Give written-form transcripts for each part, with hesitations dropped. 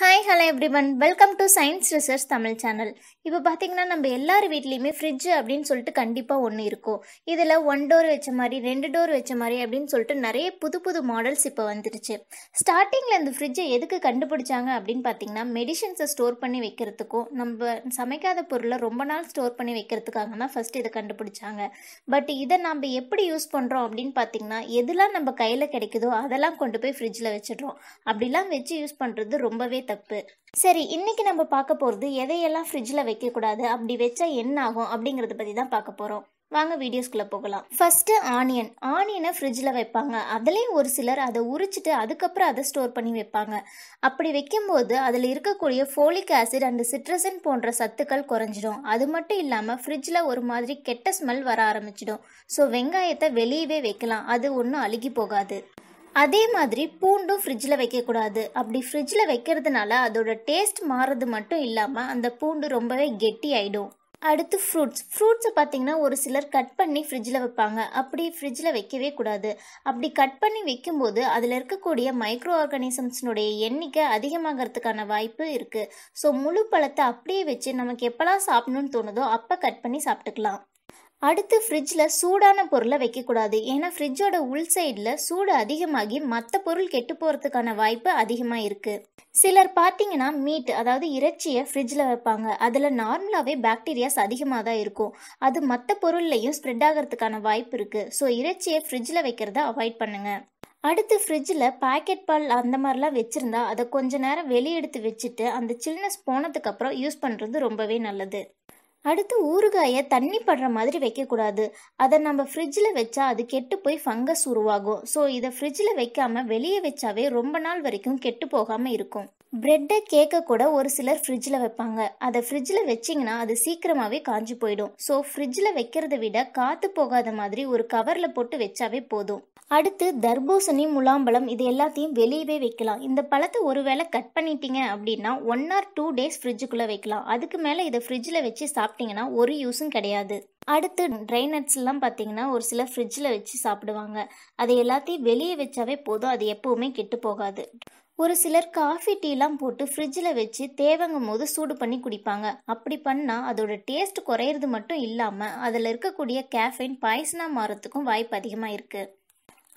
Hi hello everyone welcome to science research Tamil channel. இப்போ பார்த்தீங்கன்னா நம்ம எல்லார் வீட்லேயுமே ஃப்ரிட்ஜ் அப்படின்னு சொல்லிட்டு கண்டிப்பாக ஒன்று இருக்கும். இதில் 1 டோர் வச்ச மாதிரி 2 டோர் வச்ச மாதிரி அப்படின்னு சொல்லிட்டு நிறைய புது புது மாடல்ஸ் இப்போ வந்துருச்சு. ஸ்டார்டிங்கில் இந்த ஃப்ரிட்ஜை எதுக்கு கண்டுபிடிச்சாங்க அப்படின்னு பார்த்தீங்கன்னா மெடிசன்ஸை ஸ்டோர் பண்ணி வைக்கிறதுக்கும் நம்ம சமைக்காத பொருளை ரொம்ப நாள் ஸ்டோர் பண்ணி வைக்கிறதுக்காக தான் ஃபஸ்ட்டு இதை கண்டுபிடிச்சாங்க. பட் இதை நம்ம எப்படி யூஸ் பண்ணுறோம் அப்படின்னு பார்த்தீங்கன்னா எதெல்லாம் நம்ம கையில் கிடைக்குதோ அதெல்லாம் கொண்டு போய் ஃப்ரிட்ஜில் வச்சிடுறோம். அப்படிலாம் வச்சு யூஸ் பண்ணுறது ரொம்பவே தப்பு. சரி, இன்னைக்கு நம்ம பார்க்க போகிறது எதையெல்லாம் ஃப்ரிட்ஜில் வைக்கக்கூடாது, அப்படி வச்சா என்ன ஆகும் அப்படிங்கிறத பற்றி தான் பார்க்க போகிறோம். வாங்க வீடியோஸ்குள்ளே போகலாம். ஃபஸ்ட்டு ஆனியனை ஃப்ரிட்ஜில் வைப்பாங்க. அதுலேயும் ஒரு சிலர் அதை உரிச்சிட்டு அதுக்கப்புறம் அதை ஸ்டோர் பண்ணி வைப்பாங்க. அப்படி வைக்கும்போது அதில் இருக்கக்கூடிய ஃபோலிக் ஆசிட் அண்ட் சிட்ரசன் போன்ற சத்துக்கள் குறைஞ்சிடும். அது மட்டும் இல்லாமல் ஃப்ரிட்ஜில் ஒரு மாதிரி கெட்ட ஸ்மெல் வர ஆரம்பிச்சிடும். ஸோ வெங்காயத்தை வெளியவே வைக்கலாம், அது ஒன்றும் அழுகி போகாது. அதே மாதிரி பூண்டும் ஃப்ரிட்ஜில் வைக்கக்கூடாது. அப்படி ஃப்ரிட்ஜில் வைக்கிறதுனால அதோட டேஸ்ட் மாறுறது மட்டும் இல்லாமல் அந்த பூண்டு ரொம்பவே கெட்டி ஆகிடும். அடுத்து ஃப்ரூட்ஸை பார்த்தீங்கன்னா ஒரு சிலர் கட் பண்ணி ஃப்ரிட்ஜில் வைப்பாங்க. அப்படி ஃப்ரிட்ஜில் வைக்கவே கூடாது. அப்படி கட் பண்ணி வைக்கும்போது அதில் இருக்கக்கூடிய மைக்ரோ ஆர்கானிசம்ஸ்னுடைய எண்ணிக்கை அதிகமாகிறதுக்கான வாய்ப்பு இருக்குது. ஸோ முழு பழத்தை அப்படியே வச்சு நமக்கு எப்போலாம் சாப்பிடணும்னு தோணுதோ அப்போ கட் பண்ணி சாப்பிட்டுக்கலாம். அடுத்து ஃப்ரிட்ஜில் சூடான பொருளை வைக்கக்கூடாது. ஏன்னா ஃப்ரிட்ஜோட உள் சைடில் சூடு அதிகமாகி மற்ற பொருள் கெட்டு போகிறதுக்கான வாய்ப்பு அதிகமாக இருக்குது. சிலர் பார்த்தீங்கன்னா மீட், அதாவது இறைச்சியை ஃப்ரிட்ஜில் வைப்பாங்க. அதில் நார்மலாகவே பாக்டீரியாஸ் அதிகமாக தான் இருக்கும். அது மற்ற பொருள்லையும் ஸ்ப்ரெட் ஆகிறதுக்கான வாய்ப்பு இருக்குது. ஸோ இறைச்சியை ஃப்ரிட்ஜில் வைக்கிறத அவாய்ட் பண்ணுங்கள். அடுத்து ஃப்ரிட்ஜில் பாக்கெட் பால் அந்த மாதிரிலாம் வச்சுருந்தா அதை கொஞ்ச நேரம் வெளியே எடுத்து வச்சுட்டு அந்த சில்னஸ் போனதுக்கப்புறம் யூஸ் பண்ணுறது ரொம்பவே நல்லது. அடுத்து ஊறுகாயை தண்ணி படுற மாதிரி வைக்கக்கூடாது. அதை நம்ம ஃப்ரிட்ஜில் வச்சா அது கெட்டு போய் ஃபங்கஸ் உருவாகும். ஸோ இதை ஃப்ரிட்ஜில் வைக்காமல் வெளியே வச்சாவே ரொம்ப நாள் வரைக்கும் கெட்டு போகாமல் இருக்கும். பிரெட்டை கேக்கை கூட ஒரு சிலர் ஃப்ரிட்ஜில் வைப்பாங்க. அதை ஃப்ரிட்ஜில் வச்சிங்கன்னா அது சீக்கிரமாகவே காஞ்சி போயிடும். ஸோ ஃப்ரிட்ஜில் வைக்கிறத விட காற்று போகாத மாதிரி ஒரு கவரில் போட்டு வச்சாவே போதும். அடுத்து தர்பூசணி, முலாம்பழம் இது எல்லாத்தையும் வெளியவே வைக்கலாம். இந்த பழத்தை ஒருவேளை கட் பண்ணிட்டீங்க அப்படின்னா 1 or 2 days ஃப்ரிட்ஜுக்குள்ளே வைக்கலாம். அதுக்கு மேலே இதை ஃப்ரிட்ஜில் வச்சு சாப்பிட்டீங்கன்னா ஒரு யூஸும் கிடையாது. அடுத்து ட்ரை நட்ஸ்லாம் பார்த்தீங்கன்னா ஒரு சிலர் ஃப்ரிட்ஜில் வச்சு சாப்பிடுவாங்க. அதை எல்லாத்தையும் வெளியே வச்சாவே போதும், அது எப்போவுமே கெட்டு போகாது. ஒரு சிலர் காஃபி டீலாம் போட்டு ஃப்ரிட்ஜில் வச்சு தேவைங்கும் போது சூடு பண்ணி குடிப்பாங்க. அப்படி பண்ணால் அதோட டேஸ்ட் குறையிறது மட்டும் இல்லாமல் அதில் இருக்கக்கூடிய கேஃபைன் பாய்சனாக மாறத்துக்கும் வாய்ப்பு அதிகமாக இருக்குது.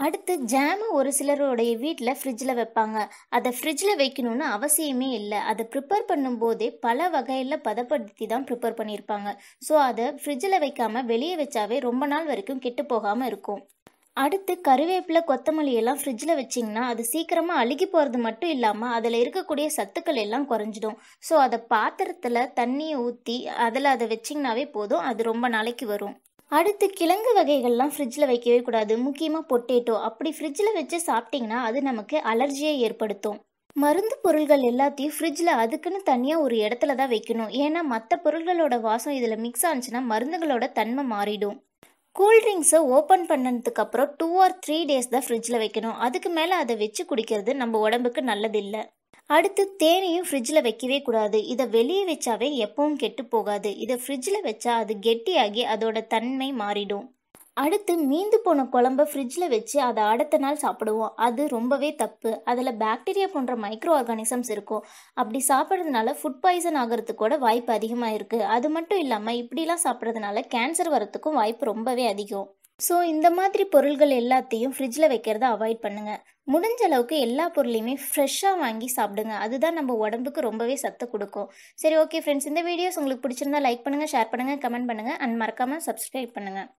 அடுத்து ஜாமு ஒரு சிலருடைய வீட்டில் ஃப்ரிட்ஜில் வைப்பாங்க. அதை ஃப்ரிட்ஜில் வைக்கணும்னு அவசியமே இல்லை. அதை ப்ரிப்பேர் பண்ணும்போதே பல வகையில் பதப்படுத்தி தான் ப்ரிப்பேர் பண்ணியிருப்பாங்க. ஸோ அதை ஃப்ரிட்ஜில் வைக்காமல் வெளியே வச்சாவே ரொம்ப நாள் வரைக்கும் கெட்டு போகாமல் இருக்கும். அடுத்து கருவேப்பிலை, கொத்தமல்லி எல்லாம் ஃப்ரிட்ஜில் வச்சிங்கன்னா அது சீக்கிரமாக அழுகி போகிறது மட்டும் இல்லாமல் அதில் இருக்கக்கூடிய சத்துக்கள் எல்லாம் குறைஞ்சிடும். ஸோ அதை பாத்திரத்தில் தண்ணியை ஊற்றி அதில் அதை வச்சிங்கனாவே போதும், அது ரொம்ப நாளைக்கு வரும். அடுத்து கிழங்கு வகைகள்லாம் ஃப்ரிட்ஜில் வைக்கவே கூடாது. முக்கியமாக பொட்டேட்டோ. அப்படி ஃப்ரிட்ஜில் வச்சு சாப்பிட்டிங்கன்னா அது நமக்கு அலர்ஜியை ஏற்படுத்தும். மருந்து பொருள்கள் எல்லாத்தையும் ஃப்ரிட்ஜில் அதுக்குன்னு தனியாக ஒரு இடத்துல தான் வைக்கணும். ஏன்னா மற்ற பொருள்களோட வாசம் இதில் மிக்ஸ் ஆனிச்சுன்னா மருந்துகளோட தன்மை மாறிடும். கூல்ட்ரிங்க்ஸை ஓப்பன் பண்ணதுக்கப்புறம் 2 or 3 days தான் ஃப்ரிட்ஜில் வைக்கணும். அதுக்கு மேலே அதை வச்சு குடிக்கிறது நம்ம உடம்புக்கு நல்லதில்லை. அடுத்து தேனையும் ஃப்ரிட்ஜில் வைக்கவே கூடாது. இதை வெளியே வச்சாவே எப்பவும் கெட்டு போகாது. இதை ஃப்ரிட்ஜில் வச்சா அது கெட்டியாகி அதோட தன்மை மாறிடும். அடுத்து மீந்து போன குழம்பை ஃப்ரிட்ஜில் வச்சு அதை அடுத்த நாள் சாப்பிடுவோம். அது ரொம்பவே தப்பு. அதில் பாக்டீரியா போன்ற மைக்ரோ ஆர்கானிசம்ஸ் இருக்கும். அப்படி சாப்பிட்றதுனால ஃபுட் பாய்சன் ஆகிறதுக்கு கூட வாய்ப்பு அதிகமாக இருக்குது. அது மட்டும் இல்லாமல் இப்படிலாம் சாப்பிட்றதுனால கேன்சர் வரத்துக்கும் வாய்ப்பு ரொம்பவே அதிகம். ஸோ இந்த மாதிரி பொருள்கள் எல்லாத்தையும் ஃப்ரிட்ஜில் வைக்கிறத அவாய்ட் பண்ணுங்கள். முடிஞ்ச அளவுக்கு எல்லா பொருளையுமே ஃப்ரெஷ்ஷாக வாங்கி சாப்பிடுங்க. அதுதான் நம்ம உடம்புக்கு ரொம்பவே சத்து கொடுக்கும். சரி, ஓகே ஃப்ரெண்ட்ஸ், இந்த வீடியோஸ் உங்களுக்கு பிடிச்சிருந்தா லைக் பண்ணுங்கள், ஷேர் பண்ணுங்கள், கமெண்ட் பண்ணுங்கள் அண்ட் மறக்காமல் சப்ஸ்கிரைப் பண்ணுங்கள்.